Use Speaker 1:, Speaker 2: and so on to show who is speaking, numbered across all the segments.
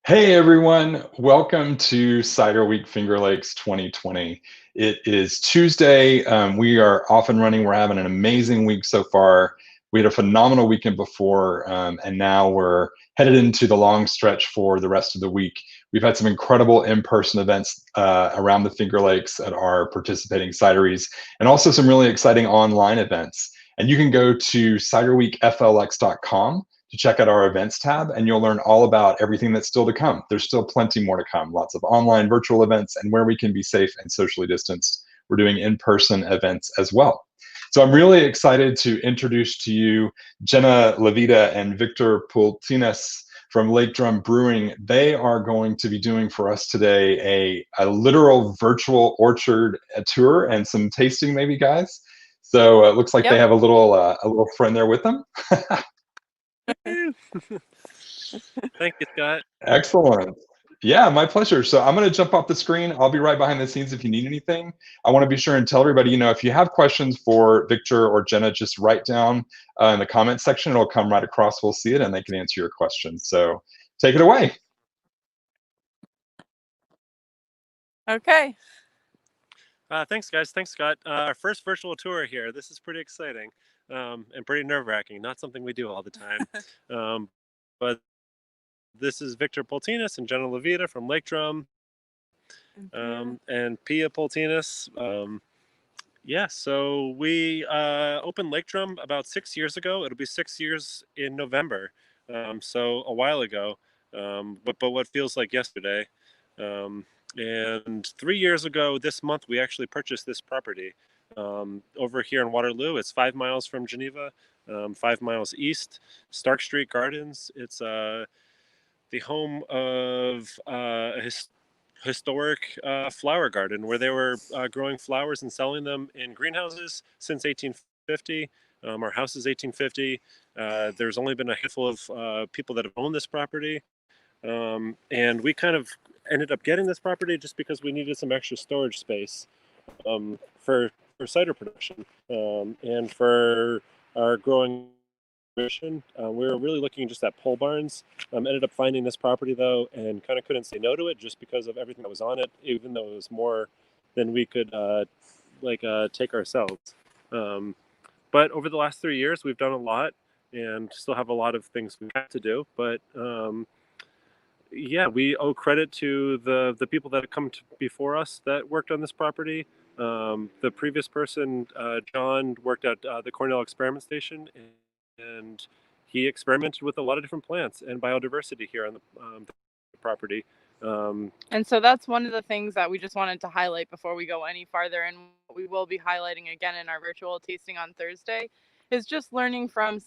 Speaker 1: Hey everyone, welcome to Cider Week Finger Lakes 2020. It is Tuesday. We are off and running. We're having an amazing week so far. We had a phenomenal weekend before, and now we're headed into the long stretch for the rest of the week. We've had some incredible in-person events around the Finger Lakes at our participating cideries, and also some really exciting online events. And you can go to ciderweekflx.com to check out our events tab, and you'll learn all about everything that's still to come. There's still plenty more to come. Lots of online virtual events, and where we can be safe and socially distanced, we're doing in-person events as well. So I'm really excited to introduce to you Jenna Levita and Victor Pultines from Lake Drum Brewing. They are going to be doing for us today a literal virtual orchard tour and some tasting, maybe, guys. So it looks like they have a little friend there with them.
Speaker 2: Thank you, Scott.
Speaker 1: Excellent. Yeah, my pleasure. So I'm going to jump off the screen. I'll be right behind the scenes if you need anything. I want to be sure and tell everybody, if you have questions for Victor or Jenna, just write down in the comments section. It'll come right across. We'll see it and they can answer your questions. So take it away.
Speaker 3: Okay.
Speaker 2: Thanks, guys. Thanks, Scott. Our first virtual tour here. This is pretty exciting and pretty nerve-wracking. Not something we do all the time. But this is Victor Pultines and Jenna Levita from Lake Drum and Pia Pultines. So we opened Lake Drum about 6 years ago. It'll be 6 years in November, so a while ago, but what feels like yesterday. And 3 years ago this month, we actually purchased this property over here in Waterloo. It's 5 miles from Geneva, 5 miles east, Stark Street Gardens. It's the home of a historic flower garden where they were growing flowers and selling them in greenhouses since 1850. Our house is 1850. There's only been a handful of people that have owned this property. And we kind of ended up getting this property just because we needed some extra storage space for cider production and for our growing mission. We were really looking just at pole barns. Ended up finding this property though, and kind of couldn't say no to it just because of everything that was on it, even though it was more than we could take ourselves. But over the last 3 years, we've done a lot and still have a lot of things we have to do. But we owe credit to the people that have come before us that worked on this property. The previous person, John, worked at the Cornell Experiment Station, and he experimented with a lot of different plants and biodiversity here on the property.
Speaker 3: And so that's one of the things that we just wanted to highlight before we go any farther, and we will be highlighting again in our virtual tasting on Thursday, is just learning from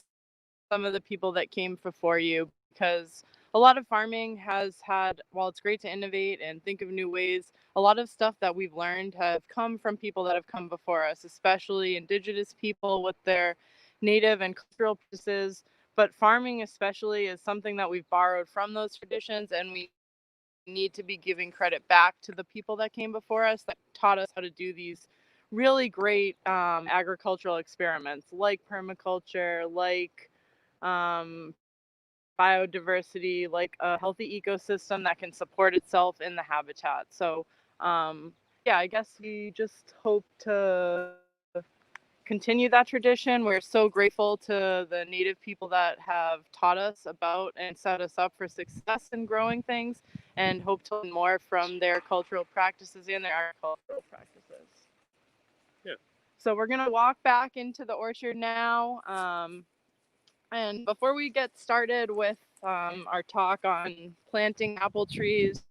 Speaker 3: some of the people that came before you, because a lot of farming has had, while it's great to innovate and think of new ways, a lot of stuff that we've learned have come from people that have come before us, especially indigenous people with their native and cultural practices. But farming especially is something that we've borrowed from those traditions, and we need to be giving credit back to the people that came before us that taught us how to do these really great agricultural experiments like permaculture, like biodiversity, like a healthy ecosystem that can support itself in the habitat. So yeah, I guess we just hope to continue that tradition. We're so grateful to the Native people that have taught us about and set us up for success in growing things, and hope to learn more from their cultural practices and their agricultural practices.
Speaker 2: Yeah.
Speaker 3: So we're gonna walk back into the orchard now. And before we get started with our talk on planting apple trees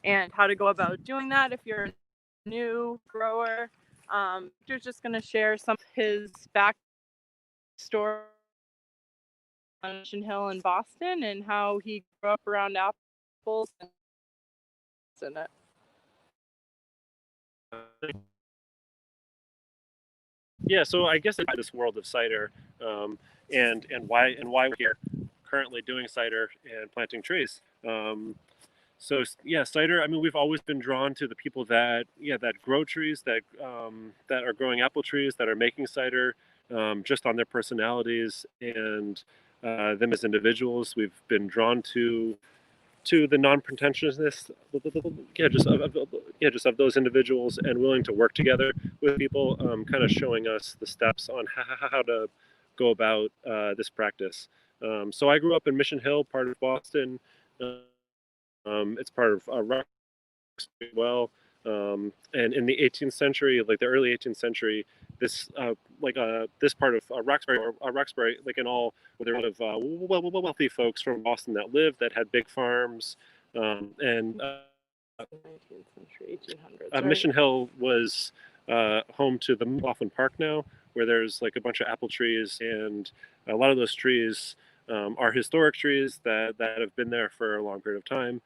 Speaker 3: and how to go about doing that if you're a new grower, Victor's just going to share some of his backstory on Mission Hill in Boston and how he grew up around apples and in it.
Speaker 2: Yeah, so I guess it's this world of cider, and why we're here currently doing cider and planting trees. So yeah, cider. I mean, we've always been drawn to the people that grow trees, that are growing apple trees, that are making cider, just on their personalities and them as individuals. We've been drawn to the non-pretentiousness, just of those individuals, and willing to work together with people, kind of showing us the steps on how to go about this practice. So I grew up in Mission Hill, part of Boston. It's part of Roxbury as well. And in the 18th century, like the early 18th century, this this part of Roxbury, like in all, where there were a lot of wealthy folks from Boston that lived, that had big farms, and
Speaker 3: 19th century, 1800s. Right?
Speaker 2: Mission Hill was home to the McLaughlin Park now, where there's like a bunch of apple trees, and a lot of those trees are historic trees that have been there for a long period of time.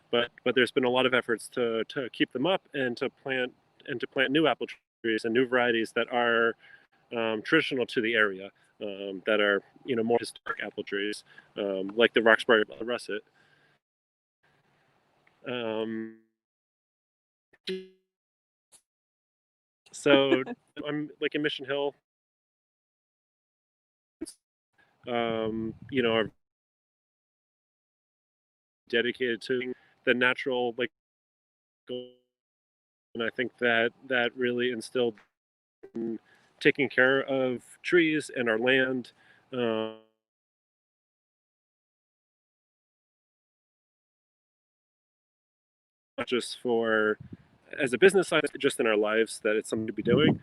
Speaker 2: But there's been a lot of efforts to keep them up and to plant new apple trees and new varieties that are traditional to the area, that are more historic apple trees, like the Roxbury russet. So I'm like in Mission Hill, are dedicated to the natural, like, and I think that really instilled in taking care of trees and our land. Not just for as a business side, just in our lives, that it's something to be doing.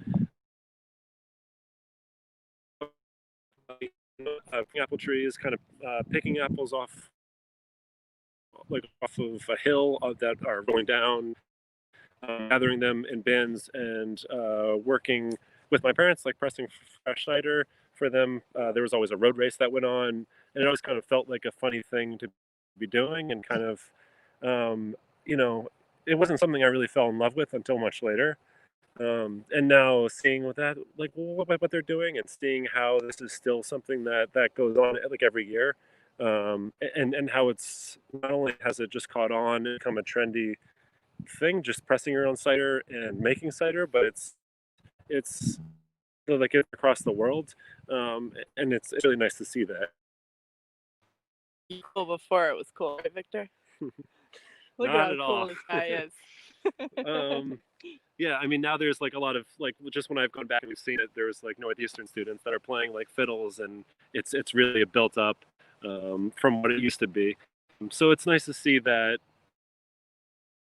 Speaker 2: Apple trees, kind of picking apples off of a hill that are going down, gathering them in bins, and working with my parents, like pressing fresh cider for them. There was always a road race that went on, and it always kind of felt like a funny thing to be doing, and kind of, it wasn't something I really fell in love with until much later. And now seeing what they're doing, and seeing how this is still something that goes on like every year, and how it's not only has it just caught on and become a trendy thing, just pressing your own cider and making cider, but it's like it's across the world, and it's really nice to see that.
Speaker 3: Cool before it was cool, right, Victor? Look
Speaker 2: Not
Speaker 3: at
Speaker 2: at
Speaker 3: how
Speaker 2: all.
Speaker 3: cool this guy is.
Speaker 2: Yeah, I mean, now there's like a lot of, like, just when I've gone back and we've seen it, there's like Northeastern students that are playing like fiddles, and it's really built up from what it used to be. So it's nice to see that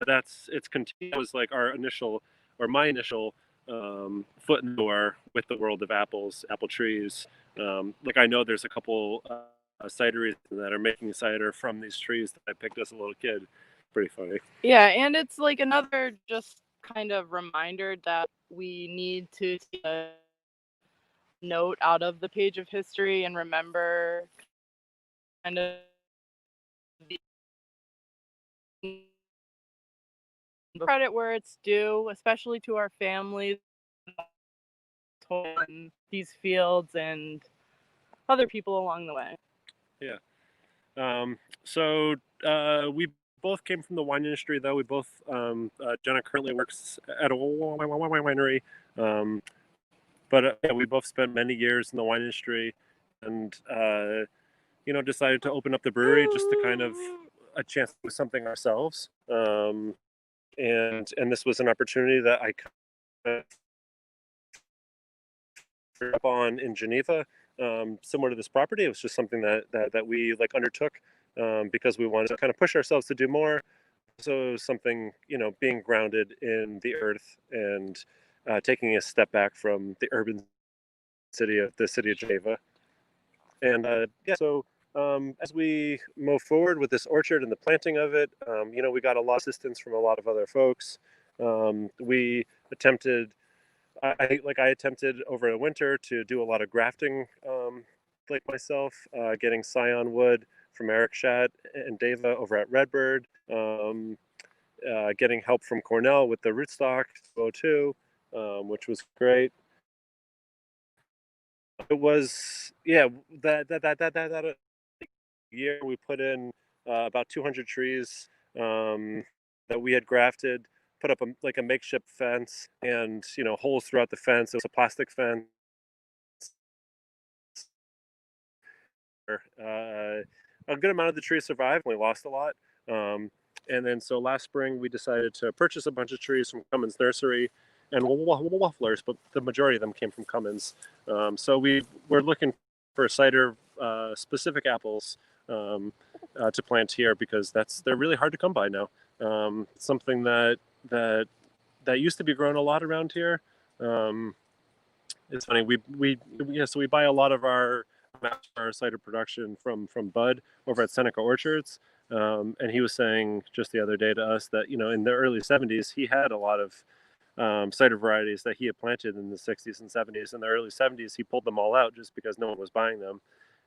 Speaker 2: it's continued. It was like my initial foot in the door with the world of apple trees. Like, I know there's a couple cideries that are making cider from these trees that I picked as a little kid. Pretty funny.
Speaker 3: Yeah, and it's like another just kind of reminder that we need to take a note out of the page of history and remember kind of the credit where it's due, especially to our families in these fields and other people along the way.
Speaker 2: Yeah. So we both came from the wine industry, though. We both, Jenna currently works at a winery, but yeah, we both spent many years in the wine industry, and decided to open up the brewery just to kind of a chance to do something ourselves. And this was an opportunity that I kind of up on in Geneva, similar to this property. It was just something that we like undertook because we wanted to kind of push ourselves to do more. So it was something, being grounded in the earth and taking a step back from the urban city of Geneva. And so as we move forward with this orchard and the planting of it, we got a lot of assistance from a lot of other folks. We attempted, I attempted over the winter to do a lot of grafting, like myself, getting scion wood from Eric Shad and Deva over at Redbird, getting help from Cornell with the rootstock 202, which was great. It was, that year we put in about 200 trees that we had grafted, put up a makeshift fence and holes throughout the fence. It was a plastic fence. A good amount of the trees survived. We lost a lot. And then so last spring we decided to purchase a bunch of trees from Cummins Nursery and wafflers, but the majority of them came from Cummins. So we're looking for cider specific apples to plant here because they're really hard to come by now. Something that used to be grown a lot around here. It's funny, so we buy a lot of our cider production from Bud over at Seneca Orchards, and he was saying just the other day to us that in the early 70s he had a lot of cider varieties that he had planted in the 60s and 70s. In the early 70s he pulled them all out just because no one was buying them,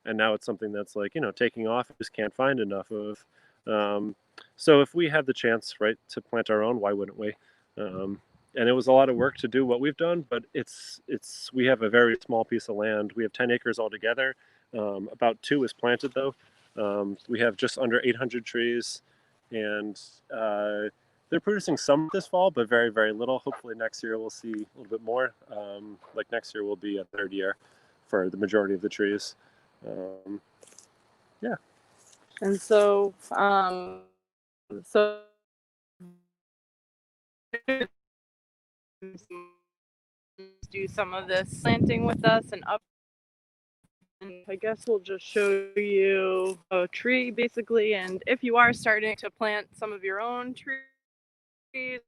Speaker 2: and now it's something that's taking off. Just can't find enough of. So if we had the chance, right, to plant our own, why wouldn't we? And it was a lot of work to do what we've done, but we have a very small piece of land. We have 10 acres altogether. About 2 is planted though. We have just under 800 trees, and they're producing some this fall, but very, very little. Hopefully next year we'll see a little bit more. Like next year will be a third year for the majority of the trees. Yeah.
Speaker 3: And so, do some of this planting with us and up. And I guess we'll just show you a tree basically. And if you are starting to plant some of your own trees,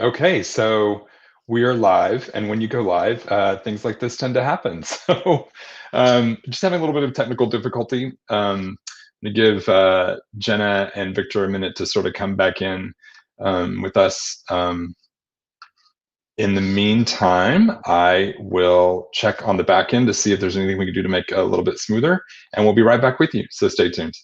Speaker 1: Okay, so we are live, and when you go live, things like this tend to happen. So just having a little bit of technical difficulty. I'm going to give Jenna and Victor a minute to sort of come back in with us. In the meantime, I will check on the back end to see if there's anything we can do to make it a little bit smoother, and we'll be right back with you, so stay tuned.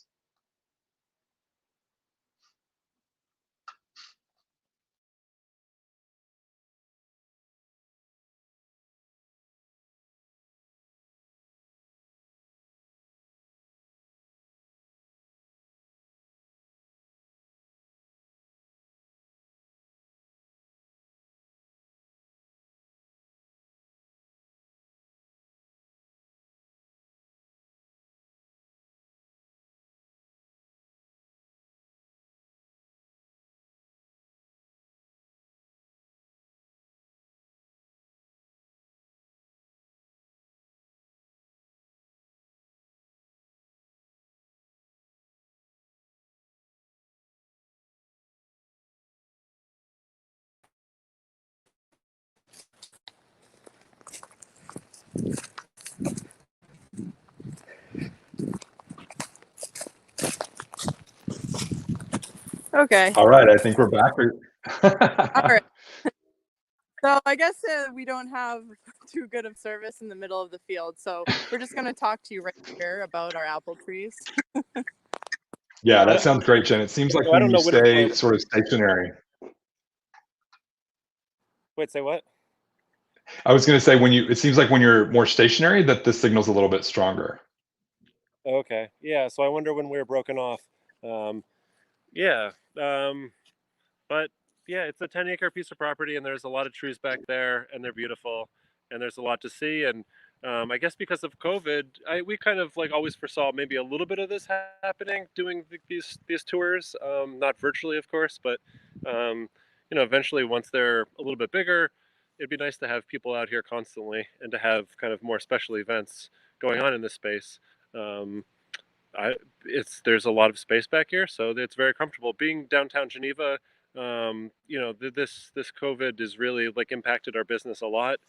Speaker 3: okay.
Speaker 1: All right, I think we're back.
Speaker 3: All right. So I guess we don't have too good of service in the middle of the field. So we're just going to talk to you right here about our apple trees.
Speaker 1: Yeah, that sounds great, Jen. It seems like
Speaker 2: I
Speaker 1: when
Speaker 2: don't
Speaker 1: you
Speaker 2: know what it's
Speaker 1: stay
Speaker 2: like.
Speaker 1: sort of stationary.
Speaker 2: Wait, say what?
Speaker 1: I was going to say it seems like when you're more stationary that the signal's a little bit stronger.
Speaker 2: Okay. Yeah. So I wonder when we were broken off. Yeah. But yeah, it's a 10-acre piece of property, and there's a lot of trees back there, and they're beautiful, and there's a lot to see. And I guess because of COVID, we kind of like always foresaw maybe a little bit of this happening, doing these tours, not virtually, of course, but eventually once they're a little bit bigger, it'd be nice to have people out here constantly and to have kind of more special events going on in this space. Um, there's a lot of space back here, so it's very comfortable. Being downtown Geneva, this COVID has really like impacted our business a lot.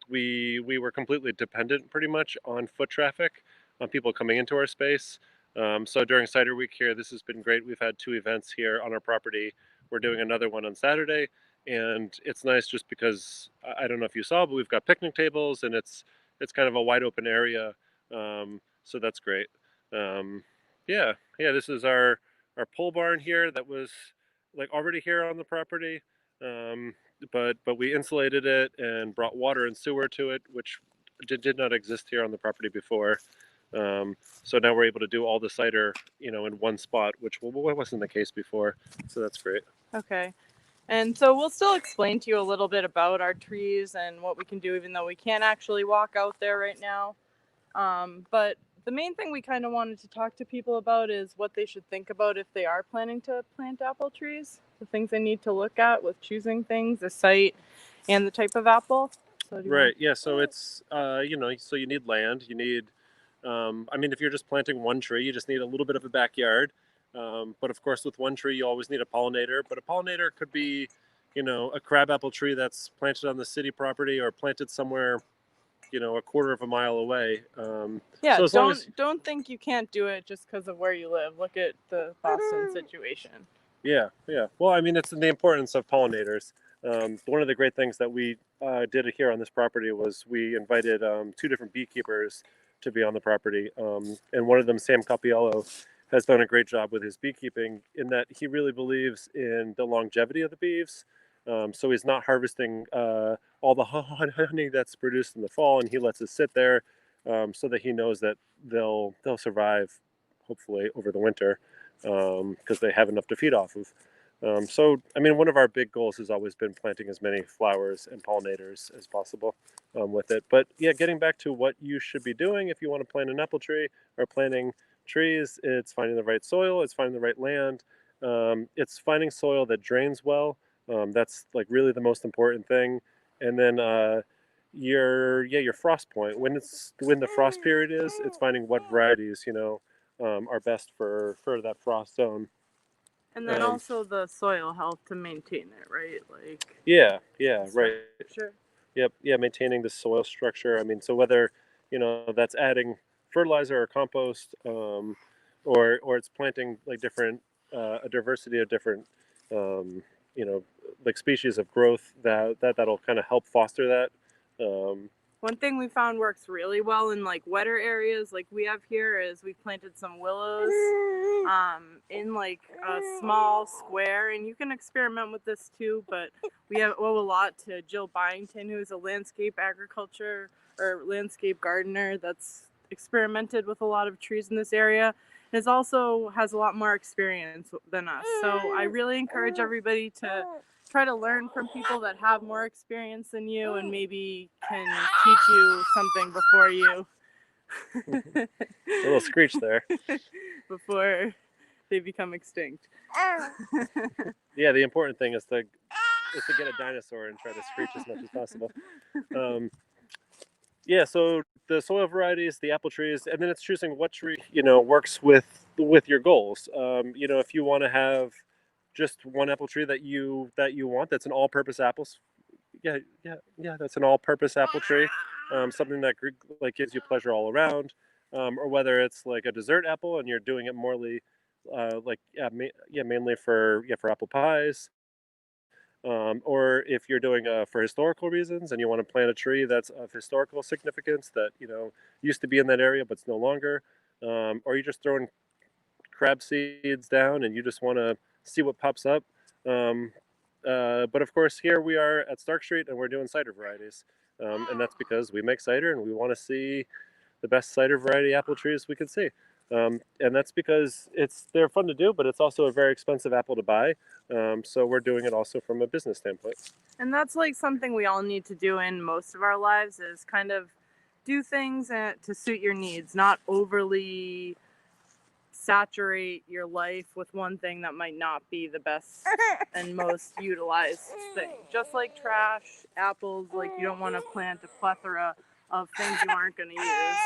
Speaker 2: We were completely dependent, pretty much, on foot traffic, on people coming into our space. So during Cider Week here, this has been great. We've had 2 events here on our property. We're doing another one on Saturday, and it's nice just because I don't know if you saw, but we've got picnic tables, and it's kind of a wide open area. So that's great. Um, yeah, this is our pole barn here that was like already here on the property, um, but we insulated it and brought water and sewer to it, which did not exist here on the property before. So now we're able to do all the cider, in one spot, which wasn't the case before. So that's great.
Speaker 3: Okay. And so we'll still explain to you a little bit about our trees and what we can do, even though we can't actually walk out there right now. But the main thing we kind of wanted to talk to people about is what they should think about if they are planning to plant apple trees, the things they need to look at with choosing things, the site, and the type of apple. So
Speaker 2: Right. Yeah. So it's so you need land. You need, if you're just planting one tree, you just need a little bit of a backyard. But of course, with one tree, you always need a pollinator. But a pollinator could be, a crabapple tree that's planted on the city property or planted somewhere, a quarter of a mile away.
Speaker 3: Yeah,
Speaker 2: so as long as
Speaker 3: don't think you can't do it just because of where you live. Look at the Boston situation.
Speaker 2: Yeah. Well, it's the importance of pollinators. One of the great things that we did here on this property was we invited 2 different beekeepers to be on the property. And one of them, Sam Capiello, has done a great job with his beekeeping in that he really believes in the longevity of the bees. So he's not harvesting all the honey that's produced in the fall, and he lets it sit there so that he knows that they'll survive, hopefully, over the winter, because they have enough to feed off of. One of our big goals has always been planting as many flowers and pollinators as possible with it. But yeah, getting back to what you should be doing if you want to plant an apple tree or planting trees, it's finding the right soil, it's finding the right land, it's finding soil that drains well. That's like really the most important thing. And then your frost point, when the frost period is, it's finding what varieties are best for that frost zone.
Speaker 3: And then also the soil health to maintain it, right? Like
Speaker 2: yeah, right.
Speaker 3: Sure.
Speaker 2: Yep, yeah, maintaining the soil structure. So whether that's adding fertilizer or compost, or it's planting like different a diversity of different like species of growth that'll kind of help foster that.
Speaker 3: One thing we found works really well in like wetter areas like we have here is we planted some willows in like a small square, and you can experiment with this too, but we owe a lot to Jill Byington, who's a landscape gardener that's experimented with a lot of trees in this area, and also has a lot more experience than us. So I really encourage everybody to try to learn from people that have more experience than you and maybe can teach you something before you
Speaker 2: A little screech there.
Speaker 3: before they become extinct.
Speaker 2: Yeah, the important thing is to get a dinosaur and try to screech as much as possible. Yeah, so the soil varieties, the apple trees, and then it's choosing what tree works with your goals. If you want to have just one apple tree that you want, that's an all-purpose apples. Yeah, that's an all-purpose apple tree. Something that like gives you pleasure all around, or whether it's like a dessert apple and you're doing it mainly for apple pies. Or if you're doing for historical reasons and you want to plant a tree that's of historical significance that used to be in that area but it's no longer, or you're just throwing crab seeds down and you just want to see what pops up. Um, but of course, here we are at Stark Street and we're doing cider varieties, and that's because we make cider and we want to see the best cider variety apple trees we can see. And that's because they're fun to do, but it's also a very expensive apple to buy. So we're doing it also from a business standpoint.
Speaker 3: And that's like something we all need to do in most of our lives, is kind of do things to suit your needs, not overly saturate your life with one thing that might not be the best and most utilized thing. Just like trash, apples, like you don't want to plant a plethora of things you aren't going to use.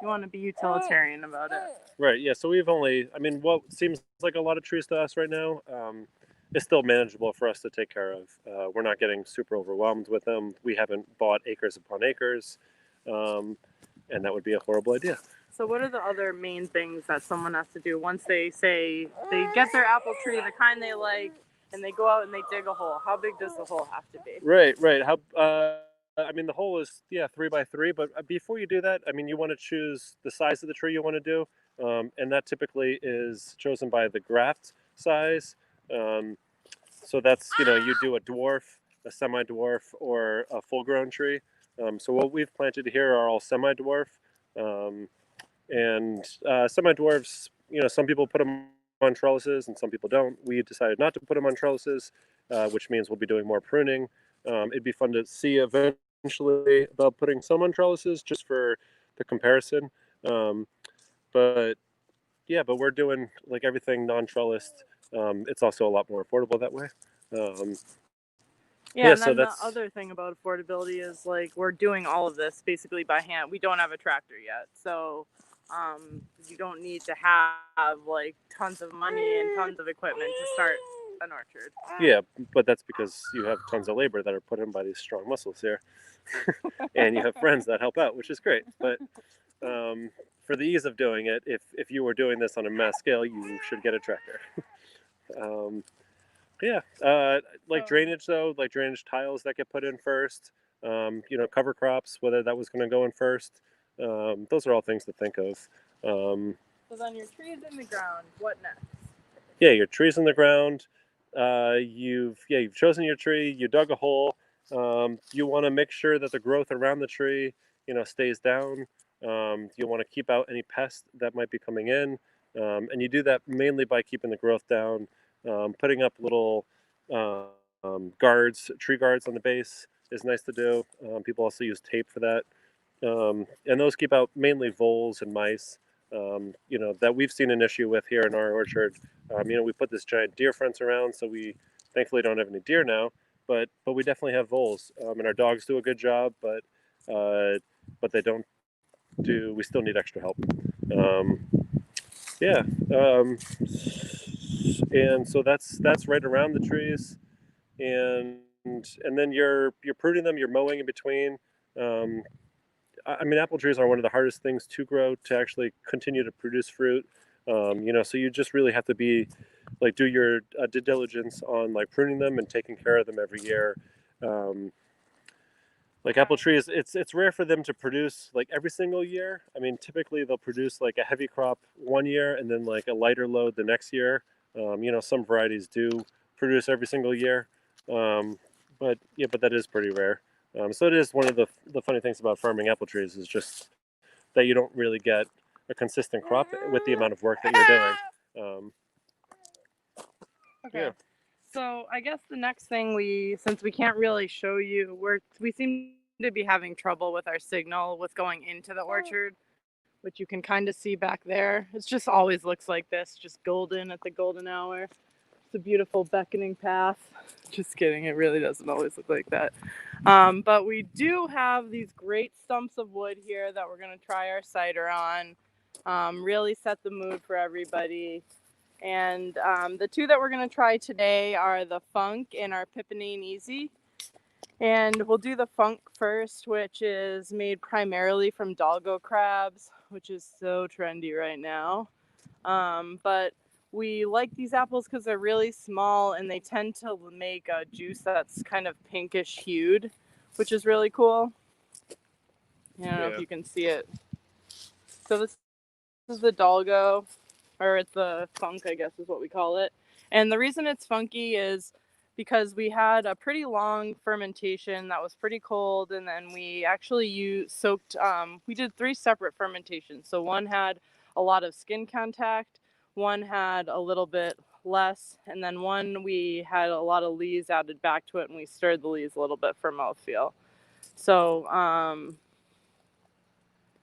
Speaker 3: You want to be utilitarian about it.
Speaker 2: Right, yeah, so we've only, I mean, what seems like a lot of trees to us right now, is still manageable for us to take care of. We're not getting super overwhelmed with them. We haven't bought acres upon acres, and that would be a horrible idea.
Speaker 3: So what are the other main things that someone has to do once they say they get their apple tree, the kind they like, and they go out and they dig a hole? How big does the hole have to be?
Speaker 2: Right. I mean, the hole is 3x3, but before you do that, I mean, you want to choose the size of the tree you want to do, and that typically is chosen by the graft size. So that's you do a dwarf, a semi-dwarf, or a full-grown tree. So what we've planted here are all semi-dwarf. And semi-dwarfs, some people put them on trellises and some people don't. We decided not to put them on trellises, which means we'll be doing more pruning. It'd be fun to see eventually about putting some on trellises just for the comparison. But we're doing like everything non-trellised. It's also a lot more affordable that way.
Speaker 3: And then the other thing about affordability is like we're doing all of this basically by hand. We don't have a tractor yet, so you don't need to have like tons of money and tons of equipment to start an orchard.
Speaker 2: Yeah, but that's because you have tons of labor that are put in by these strong muscles here, and you have friends that help out, which is great. But for the ease of doing it, if you were doing this on a mass scale, you should get a tractor. Like drainage though, like drainage tiles that get put in first, cover crops, whether that was going to go in first. Those are all things to think of.
Speaker 3: So then your tree's in the ground. What next?
Speaker 2: Yeah, your tree's in the ground. You've chosen your tree. You dug a hole. You want to make sure that the growth around the tree, stays down. You want to keep out any pests that might be coming in, and you do that mainly by keeping the growth down, putting up little tree guards on the base is nice to do. People also use tape for that. And those keep out mainly voles and mice, that we've seen an issue with here in our orchard. We put this giant deer fence around, so we thankfully don't have any deer now, but we definitely have voles, and our dogs do a good job, but they don't do. We still need extra help. And so that's right around the trees, and then you're pruning them, you're mowing in between. I mean, apple trees are one of the hardest things to grow to actually continue to produce fruit. So you just really have to be do your due diligence on like pruning them and taking care of them every year. Like apple trees, it's rare for them to produce like every single year. I mean, typically they'll produce like a heavy crop one year and then like a lighter load the next year. Some varieties do produce every single year, but that is pretty rare. So it is one of the funny things about farming apple trees is just that you don't really get a consistent crop with the amount of work that you're doing.
Speaker 3: Okay. Yeah. So I guess the next thing since we can't really show you, we seem to be having trouble with our signal with going into the orchard, which you can kind of see back there. It just always looks like this, just golden at the golden hour. It's a beautiful beckoning path. Just kidding, it really doesn't always look like that. But we do have these great stumps of wood here that we're going to try our cider on. Really set the mood for everybody. And the two that we're going to try today are the Funk and our Pippin Aint Easy. And we'll do the Funk first, which is made primarily from doggo crabs, which is so trendy right now. But we like these apples because they're really small and they tend to make a juice that's kind of pinkish hued, which is really cool. I don't know if you can see it. So this is the Dalgo, or it's the Funk, I guess is what we call it. And the reason it's funky is because we had a pretty long fermentation that was pretty cold, and then we actually we did 3 separate fermentations. So one had a lot of skin contact, one had a little bit less, and then one we had a lot of lees added back to it, and we stirred the lees a little bit for mouthfeel. So,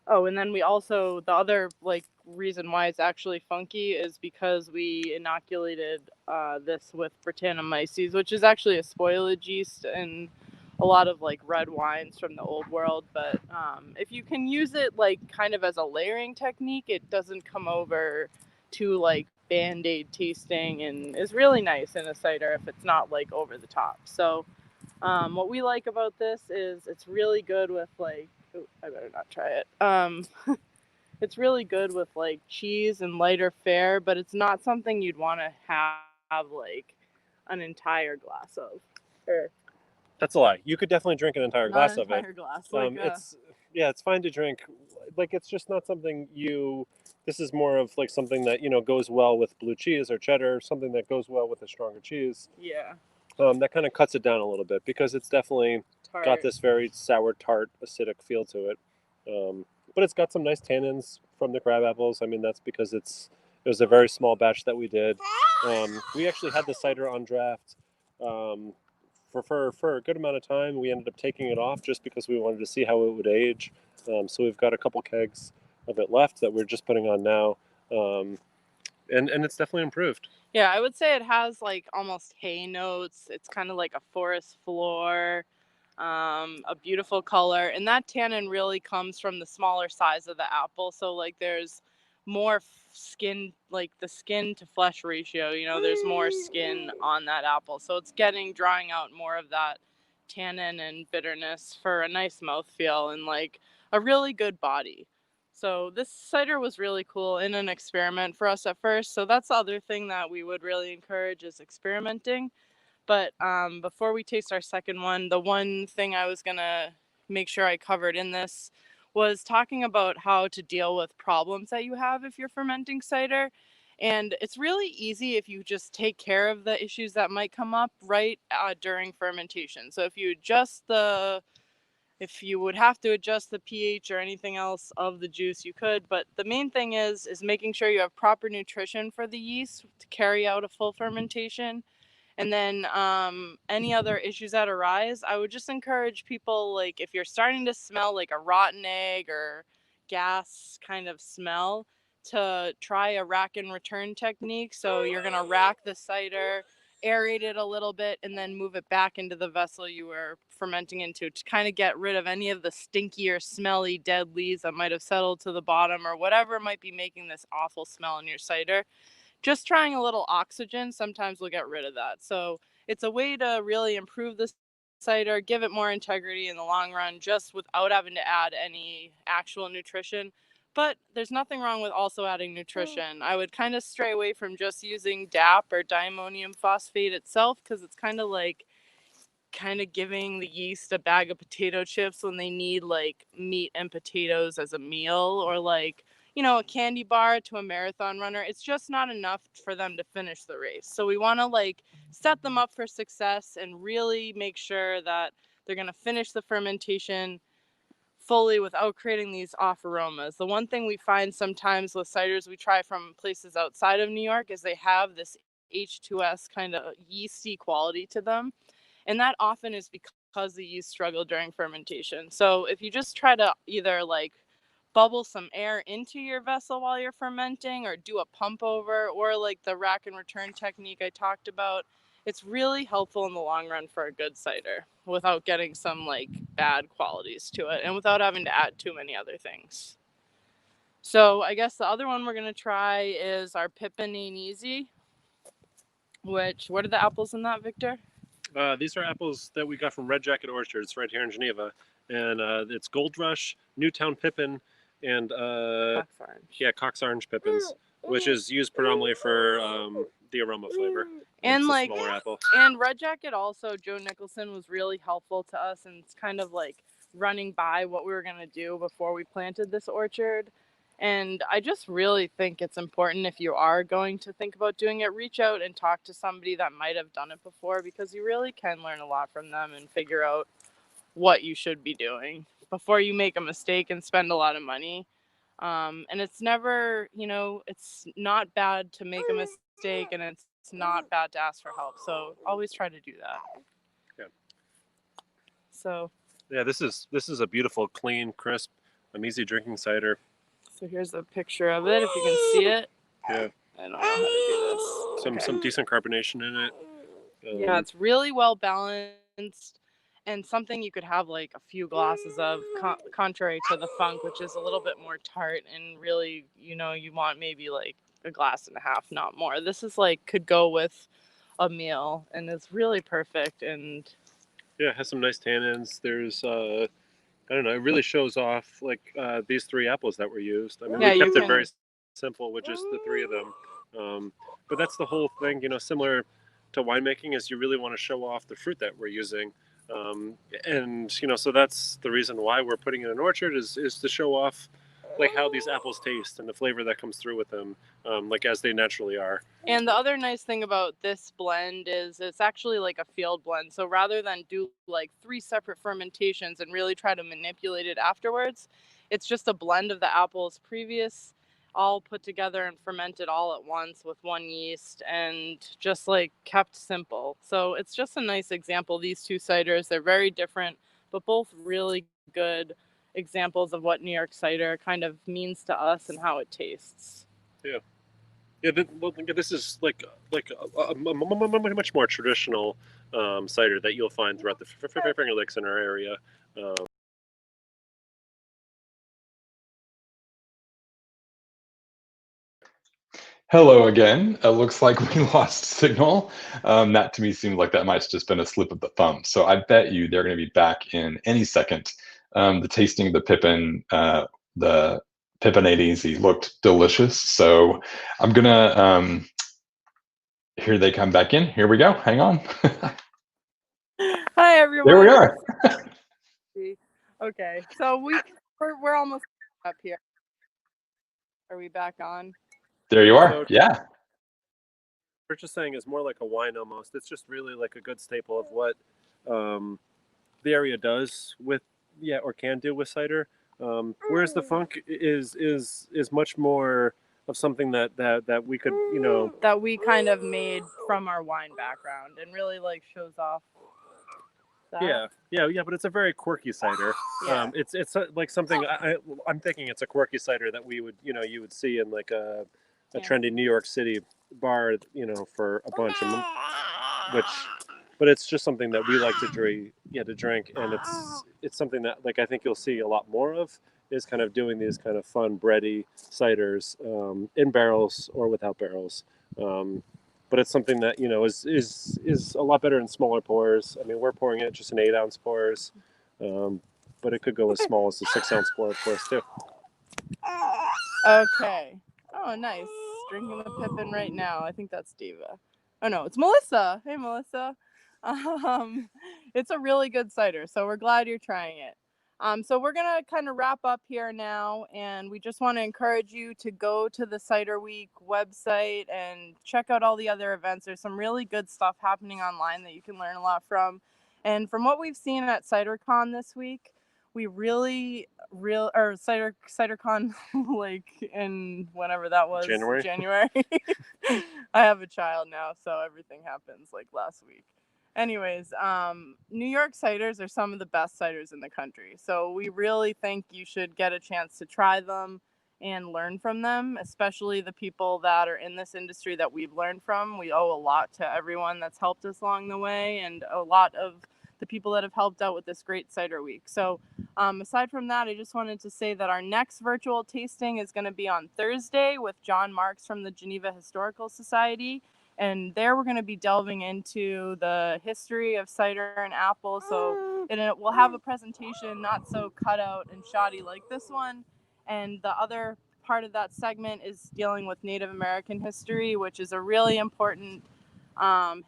Speaker 3: oh, and then we also, the other reason why it's actually funky is because we inoculated this with Brettanomyces, which is actually a spoilage yeast in a lot of red wines from the old world. But if you can use it kind of as a layering technique, it doesn't come over too Band-Aid tasting, and is really nice in a cider if it's not over the top. So what we like about this is it's really good with oh, I better not try it. It's really good with cheese and lighter fare, but it's not something you'd want to have an entire glass of. Or
Speaker 2: That's a lie. You could definitely drink an entire glass of it.
Speaker 3: Glass.
Speaker 2: It's fine to drink. It's just not something this is more of something that goes well with blue cheese or cheddar, something that goes well with a stronger cheese.
Speaker 3: Yeah.
Speaker 2: That kind of cuts it down a little bit because it's definitely got this very sour, tart, acidic feel to it. But it's got some nice tannins from the crab apples. I mean, that's because it was a very small batch that we did. We actually had the cider on draft for a good amount of time. We ended up taking it off just because we wanted to see how it would age. So we've got a couple kegs of it left that we're just putting on now. And it's definitely improved.
Speaker 3: Yeah, I would say it has almost hay notes. It's kind of like a forest floor, a beautiful color. And that tannin really comes from the smaller size of the apple. So there's more skin, the skin to flesh ratio, there's more skin on that apple. So it's drawing out more of that tannin and bitterness for a nice mouthfeel and a really good body. So this cider was really cool and an experiment for us at first. So that's the other thing that we would really encourage is experimenting. But before we taste our second one, the one thing I was going to make sure I covered in this was talking about how to deal with problems that you have if you're fermenting cider. And it's really easy if you just take care of the issues that might come up right during fermentation. So if you would have to adjust the pH or anything else of the juice, you could. But the main thing is making sure you have proper nutrition for the yeast to carry out a full fermentation. And then any other issues that arise, I would just encourage people, if you're starting to smell like a rotten egg or gas kind of smell, to try a rack and return technique. So you're going to rack the cider, aerate it a little bit, and then move it back into the vessel you were fermenting into to kind of get rid of any of the stinky or smelly dead leaves that might have settled to the bottom or whatever might be making this awful smell in your cider. Just trying a little oxygen sometimes will get rid of that. So it's a way to really improve the cider, give it more integrity in the long run, just without having to add any actual nutrition. But there's nothing wrong with also adding nutrition. I would kind of stray away from just using DAP or diammonium phosphate itself, because it's kind of giving the yeast a bag of potato chips when they need meat and potatoes as a meal, or a candy bar to a marathon runner. It's just not enough for them to finish the race. So we want to set them up for success and really make sure that they're going to finish the fermentation fully without creating these off aromas. The one thing we find sometimes with ciders we try from places outside of New York is they have this H2S kind of yeasty quality to them. And that often is because the yeast struggle during fermentation. So if you just try to either bubble some air into your vessel while you're fermenting, or do a pump over, or the rack and return technique I talked about, it's really helpful in the long run for a good cider without getting some bad qualities to it and without having to add too many other things. So I guess the other one we're going to try is our Pippin Aint. What are the apples in that, Victor?
Speaker 2: These are apples that we got from Red Jacket Orchards right here in Geneva. And it's Gold Rush, Newtown Pippin, and
Speaker 3: Cox Orange.
Speaker 2: Yeah, Cox Orange Pippins. which is used predominantly for the aroma flavor.
Speaker 3: And
Speaker 2: it's a
Speaker 3: like
Speaker 2: smaller apple.
Speaker 3: And Red Jacket also, Joe Nicholson was really helpful to us, and it's kind of like running by what we were going to do before we planted this orchard. And I just really think it's important, if you are going to think about doing it, reach out and talk to somebody that might have done it before, because you really can learn a lot from them and figure out what you should be doing before you make a mistake and spend a lot of money. And it's never, it's not bad to make a mistake, and it's not bad to ask for help. So always try to do that.
Speaker 2: Yeah.
Speaker 3: So.
Speaker 2: Yeah, this is a beautiful, clean, crisp, easy drinking cider.
Speaker 3: So here's a picture of it, if you can see it.
Speaker 2: Yeah.
Speaker 3: I don't know how to do this.
Speaker 2: Some decent carbonation in it.
Speaker 3: Yeah, it's really well balanced, and something you could have like a few glasses of, contrary to the Funk, which is a little bit more tart, and really, you want maybe like a glass and a half, not more. This is like, could go with a meal, and it's really perfect. And
Speaker 2: yeah, it has some nice tannins. There's I don't know, it really shows off like these 3 apples that were used. I mean, we kept it very simple with just the 3 of them. But that's the whole thing, similar to winemaking, is you really want to show off the fruit that we're using. And so that's the reason why we're putting in an orchard, is to show off like how these apples taste and the flavor that comes through with them, like as they naturally are.
Speaker 3: And the other nice thing about this blend is it's actually like a field blend. So rather than do like 3 separate fermentations and really try to manipulate it afterwards, it's just a blend of the apples previous, all put together and fermented all at once with 1 yeast, and just like kept simple. So it's just a nice example. These 2 ciders, they're very different, but both really good examples of what New York cider kind of means to us and how it tastes.
Speaker 2: Yeah. Yeah, this is like a much more traditional cider that you'll find throughout the Finger Lakes in our area.
Speaker 1: Hello again. It looks like we lost signal. That to me seemed like that might have just been a slip of the thumb. So I bet you they're going to be back in any second. The tasting of the Pippin Aint Easy looked delicious. So I'm gonna here they come back in. Here we go. Hang on.
Speaker 3: Hi everyone.
Speaker 1: There we are.
Speaker 3: Okay, so we're almost up here. Are we back on?
Speaker 1: There you are.
Speaker 2: So,
Speaker 1: yeah.
Speaker 2: We're just saying is more like a wine almost. It's just really like a good staple of what the area does with or can do with cider. Whereas the Funk is much more of something that we could,
Speaker 3: that we kind of made from our wine background, and really like shows off that.
Speaker 2: Yeah, but it's a very quirky cider.
Speaker 3: Yeah.
Speaker 2: It's like something I'm thinking it's a quirky cider that we would, you would see in like a trendy New York City bar, for a bunch of but it's just something that we like to drink, and it's something that like I think you'll see a lot more of, is kind of doing these kind of fun bready ciders in barrels or without barrels. But it's something that is a lot better in smaller pours. I mean, we're pouring it just in 8-ounce pours, but it could go as small as a 6-ounce pour, of course, too.
Speaker 3: Okay. Oh, nice. Drinking the Pippin right now. I think that's Diva. Oh no, it's Melissa. Hey, Melissa. It's a really good cider, so we're glad you're trying it. So we're gonna kind of wrap up here now, and we just want to encourage you to go to the Cider Week website and check out all the other events. There's some really good stuff happening online that you can learn a lot from. And from what we've seen at CiderCon this week, we really CiderCon like in whenever that was, January. I have a child now, so everything happens like last week. Anyways, New York ciders are some of the best ciders in the country. So we really think you should get a chance to try them and learn from them, especially the people that are in this industry that we've learned from. We owe a lot to everyone that's helped us along the way, and a lot of the people that have helped out with this great cider week. So aside from that, I just wanted to say that our next virtual tasting is going to be on Thursday with John Marks from the Geneva Historical Society. And there we're going to be delving into the history of cider and apple. So it will have a presentation not so cut out and shoddy like this one. And the other part of that segment is dealing with Native American history, which is a really important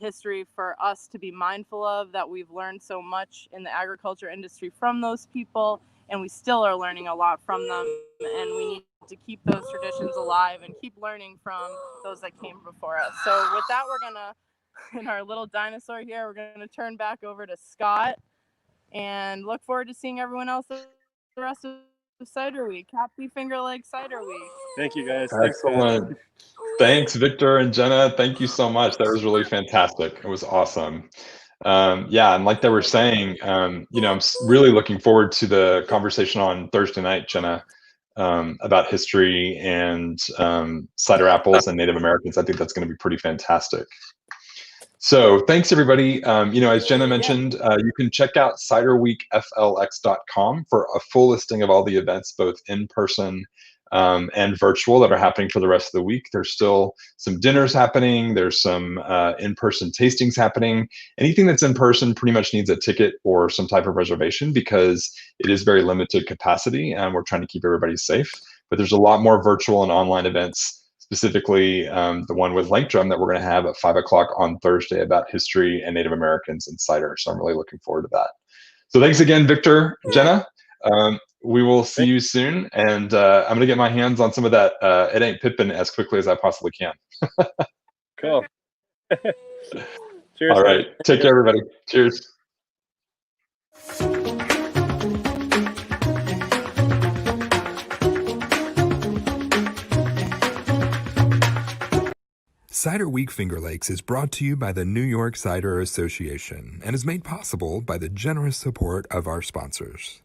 Speaker 3: history for us to be mindful of, that we've learned so much in the agriculture industry from those people, and we still are learning a lot from them, and we need to keep those traditions alive and keep learning from those that came before us. So with that, we're gonna, in our little dinosaur here, we're gonna turn back over to Scott and look forward to seeing everyone else the rest of Cider Week. Happy Finger Lakes Cider Week.
Speaker 2: Thank you, guys.
Speaker 1: Excellent. Thanks, Victor and Jenna. Thank you so much. That was really fantastic. It was awesome. Yeah, and like they were saying, you know, I'm really looking forward to the conversation on Thursday night, Jenna, about history and cider apples and Native Americans. I think that's going to be pretty fantastic. So thanks, everybody. You know, as Jenna mentioned, you can check out ciderweekflx.com for a full listing of all the events, both in person and virtual, that are happening for the rest of the week. There's still some dinners happening. There's some in-person tastings happening. Anything that's in person pretty much needs a ticket or some type of reservation, because it is very limited capacity and we're trying to keep everybody safe. But there's a lot more virtual and online events, specifically the one with Lake Drum that we're going to have at 5 o'clock on Thursday about history and Native Americans and cider. So I'm really looking forward to that. So thanks again, Victor, Jenna. We will see you soon. And I'm going to get my hands on some of that It Ain't Pippin as quickly as I possibly can.
Speaker 2: Cool. Cheers.
Speaker 1: All right. Take care, everybody. Cheers.
Speaker 4: Cider Week Finger Lakes is brought to you by the New York Cider Association and is made possible by the generous support of our sponsors.